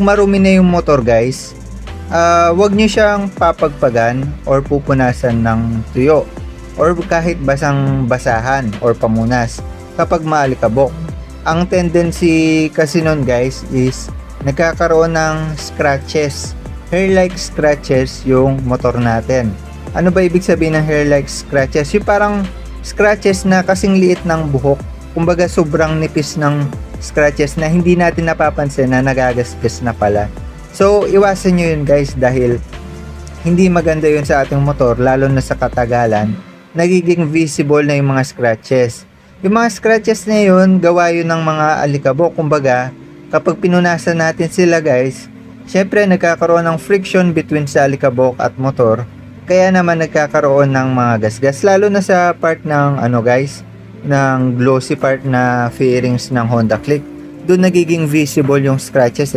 marumi na yung motor guys, wag nyo siyang papagpagan or pupunasan ng tuyo or kahit basang basahan or pamunas kapag maalikabok. Ang tendency kasi nun guys is nagkakaroon ng scratches, hair-like scratches yung motor natin. Ano ba ibig sabihin ng hair-like scratches? Yung parang scratches na kasing liit ng buhok. Kumbaga sobrang nipis ng scratches na hindi natin napapansin na nagagasgas na pala. So iwasan nyo yun guys dahil hindi maganda yun sa ating motor, lalo na sa katagalan. Nagiging visible na yung mga scratches. Yung mga scratches na yun, gawa yun ng mga alikabok. Kumbaga, kapag pinunasan natin sila guys, syempre nagkakaroon ng friction between sa alikabok at motor. Kaya naman nagkakaroon ng mga gasgas, lalo na sa part ng guys, ng glossy part na fairings ng Honda Click. Doon nagiging visible yung scratches